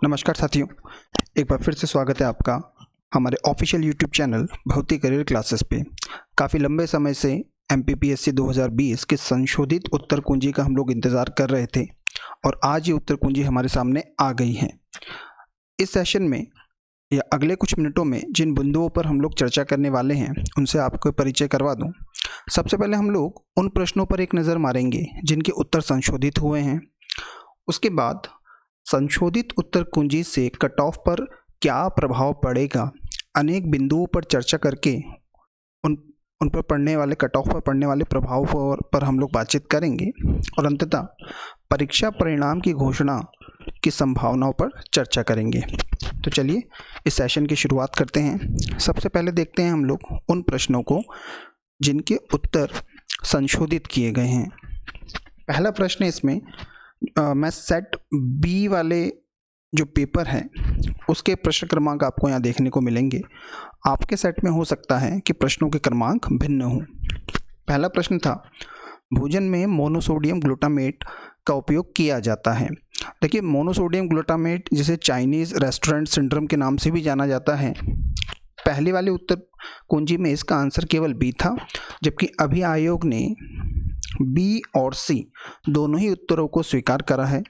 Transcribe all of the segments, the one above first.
नमस्कार साथियों, एक बार फिर से स्वागत है आपका हमारे ऑफिशियल यूट्यूब चैनल भौतिक करियर क्लासेस पे। काफ़ी लंबे समय से MPPSC 2020 के संशोधित उत्तर कुंजी का हम लोग इंतज़ार कर रहे थे और आज ये उत्तर कुंजी हमारे सामने आ गई है। इस सेशन में या अगले कुछ मिनटों में जिन बिंदुओं पर हम लोग चर्चा करने वाले हैं उनसे आपको परिचय करवा दूँ। सबसे पहले हम लोग उन प्रश्नों पर एक नज़र मारेंगे जिनके उत्तर संशोधित हुए हैं। उसके बाद संशोधित उत्तर कुंजी से कट ऑफ पर क्या प्रभाव पड़ेगा, अनेक बिंदुओं पर चर्चा करके उन पर पड़ने वाले कट ऑफ पर पड़ने वाले प्रभाव पर हम लोग बातचीत करेंगे और अंततः परीक्षा परिणाम की घोषणा की संभावनाओं पर चर्चा करेंगे। तो चलिए इस सेशन की शुरुआत करते हैं। सबसे पहले देखते हैं हम लोग उन प्रश्नों को जिनके उत्तर संशोधित किए गए हैं। पहला प्रश्न इसमें मैं सेट बी वाले जो पेपर है उसके प्रश्न क्रमांक आपको यहाँ देखने को मिलेंगे। आपके सेट में हो सकता है कि प्रश्नों के क्रमांक भिन्न हों। पहला प्रश्न था, भोजन में मोनोसोडियम ग्लूटामेट का उपयोग किया जाता है। देखिए, मोनोसोडियम ग्लूटामेट जिसे चाइनीज़ रेस्टोरेंट सिंड्रोम के नाम से भी जाना जाता है, पहले वाले उत्तर कुंजी में इसका आंसर केवल बी था, जबकि अभी आयोग ने बी और सी दोनों ही उत्तरों को स्वीकार करा है।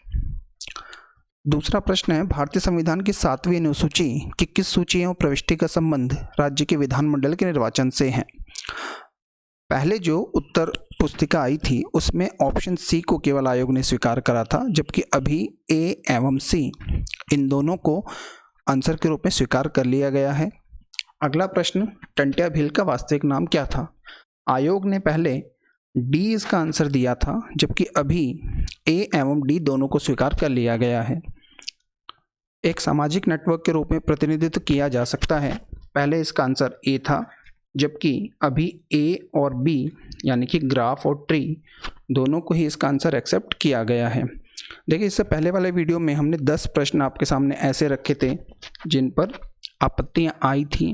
दूसरा प्रश्न है, भारतीय संविधान की 7वीं अनुसूची की किस सूची एवं प्रविष्टि का संबंध राज्य के विधानमंडल के निर्वाचन से है। पहले जो उत्तर पुस्तिका आई थी उसमें ऑप्शन सी को केवल आयोग ने स्वीकार करा था, जबकि अभी ए एवं सी इन दोनों को आंसर के रूप में स्वीकार कर लिया गया है। अगला प्रश्न, टंट्या भील का वास्तविक नाम क्या था। आयोग ने पहले डी इसका आंसर दिया था, जबकि अभी ए एवं डी दोनों को स्वीकार कर लिया गया है। एक सामाजिक नेटवर्क के रूप में प्रतिनिधित्व किया जा सकता है, पहले इसका आंसर ए था, जबकि अभी ए और बी यानी कि ग्राफ और ट्री दोनों को ही इसका आंसर एक्सेप्ट किया गया है। देखिए, इससे पहले वाले वीडियो में हमने 10 प्रश्न आपके सामने ऐसे रखे थे जिन पर आपत्तियां आई थी।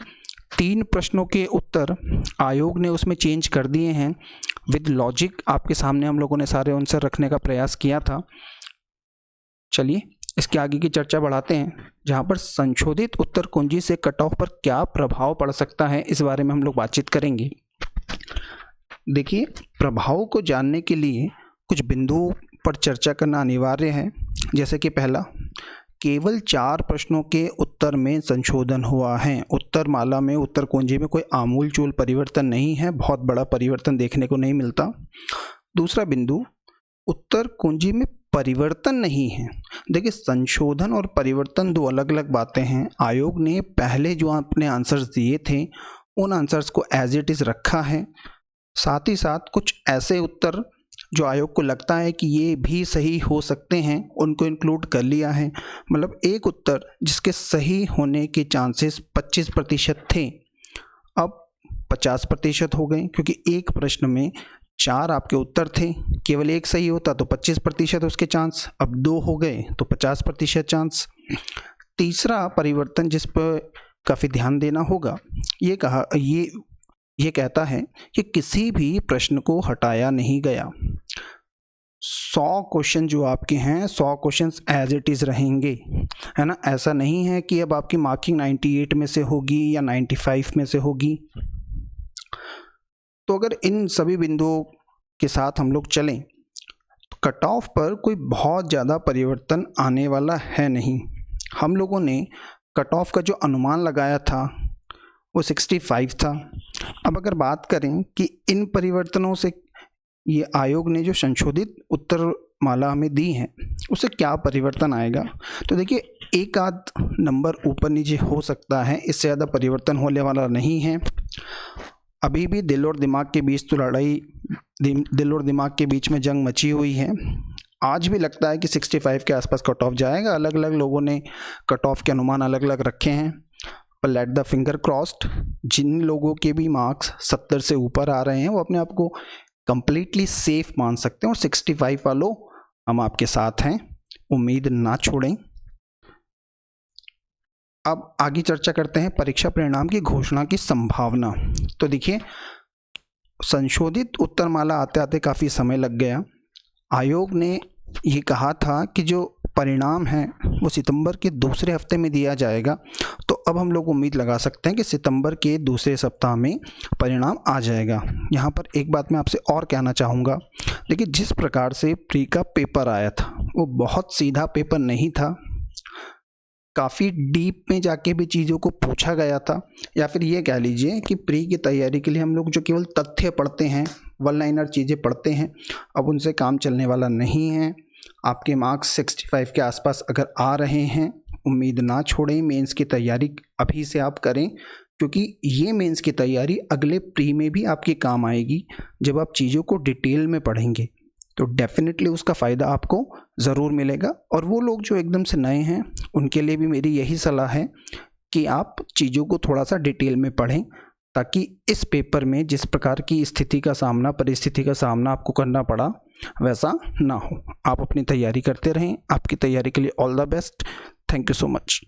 3 प्रश्नों के उत्तर आयोग ने उसमें चेंज कर दिए हैं। विद लॉजिक आपके सामने हम लोगों ने सारे आंसर रखने का प्रयास किया था। चलिए इसके आगे की चर्चा बढ़ाते हैं, जहां पर संशोधित उत्तर कुंजी से कट ऑफ पर क्या प्रभाव पड़ सकता है इस बारे में हम लोग बातचीत करेंगे। देखिए, प्रभाव को जानने के लिए कुछ बिंदुओं पर चर्चा करना अनिवार्य है। जैसे कि पहला, केवल 4 प्रश्नों के उत्तर में संशोधन हुआ है। उत्तर माला में, उत्तर कुंजी में कोई आमूलचूल परिवर्तन नहीं है, बहुत बड़ा परिवर्तन देखने को नहीं मिलता। दूसरा बिंदु, उत्तर कुंजी में परिवर्तन नहीं है। देखिए, संशोधन और परिवर्तन दो अलग अलग बातें हैं। आयोग ने पहले जो अपने आंसर्स दिए थे उन आंसर्स को एज इट इज़ रखा है, साथ ही साथ कुछ ऐसे उत्तर जो आयोग को लगता है कि ये भी सही हो सकते हैं उनको इंक्लूड कर लिया है। मतलब एक उत्तर जिसके सही होने के चांसेस 25% थे, अब 50% हो गए, क्योंकि एक प्रश्न में 4 आपके उत्तर थे, केवल एक सही होता तो 25% उसके चांस, अब 2 हो गए तो 50% चांस। तीसरा परिवर्तन जिस पर काफ़ी ध्यान देना होगा, ये कहता है कि किसी भी प्रश्न को हटाया नहीं गया। 100 क्वेश्चन जो आपके हैं, 100 क्वेश्चंस एज इट इज़ रहेंगे, है ना। ऐसा नहीं है कि अब आपकी मार्किंग 98 में से होगी या 95 में से होगी। तो अगर इन सभी बिंदुओं के साथ हम लोग चलें तो कट ऑफ पर कोई बहुत ज़्यादा परिवर्तन आने वाला है नहीं। हम लोगों ने कट ऑफ का जो अनुमान लगाया था वो 65 था। अब अगर बात करें कि इन परिवर्तनों से ये आयोग ने जो संशोधित उत्तर माला हमें दी है उससे क्या परिवर्तन आएगा, तो देखिए, एक आध नंबर ऊपर नीचे हो सकता है, इससे ज़्यादा परिवर्तन होने वाला नहीं है। अभी भी दिल और दिमाग के बीच तो लड़ाई, दिल और दिमाग के बीच में जंग मची हुई है। आज भी लगता है कि 65 के आसपास कट ऑफ जाएगा। अलग अलग लोगों ने कट ऑफ के अनुमान अलग अलग रखे हैं, पर लेट द फिंगर क्रॉस्ड, जिन लोगों के भी मार्क्स 70 से ऊपर आ रहे हैं वो अपने आप को कंप्लीटली सेफ मान सकते हैं, और 65 वालों हम आपके साथ हैं, उम्मीद ना छोड़ें। अब आगे चर्चा करते हैं परीक्षा परिणाम की घोषणा की संभावना। तो देखिए, संशोधित उत्तरमाला आते आते काफ़ी समय लग गया। आयोग ने ये कहा था कि जो परिणाम हैं वो सितंबर के दूसरे हफ्ते में दिया जाएगा। तो अब हम लोग उम्मीद लगा सकते हैं कि सितंबर के दूसरे सप्ताह में परिणाम आ जाएगा। यहाँ पर एक बात मैं आपसे और कहना चाहूँगा, देखिए जिस प्रकार से प्री का पेपर आया था वो बहुत सीधा पेपर नहीं था, काफ़ी डीप में जाके भी चीज़ों को पूछा गया था, या फिर ये कह लीजिए कि प्री की तैयारी के लिए हम लोग जो केवल तथ्य पढ़ते हैं, वन लाइनर चीज़ें पढ़ते हैं, अब उनसे काम चलने वाला नहीं है। आपके मार्क्स 65 के आसपास अगर आ रहे हैं, उम्मीद ना छोड़ें, मेंस की तैयारी अभी से आप करें, क्योंकि ये मेंस की तैयारी अगले प्री में भी आपके काम आएगी। जब आप चीज़ों को डिटेल में पढ़ेंगे तो डेफिनेटली उसका फ़ायदा आपको ज़रूर मिलेगा। और वो लोग जो एकदम से नए हैं उनके लिए भी मेरी यही सलाह है कि आप चीज़ों को थोड़ा सा डिटेल में पढ़ें, ताकि इस पेपर में जिस प्रकार की परिस्थिति का सामना आपको करना पड़ा वैसा ना हो। आप अपनी तैयारी करते रहें। आपकी तैयारी के लिए all the best. Thank you so much.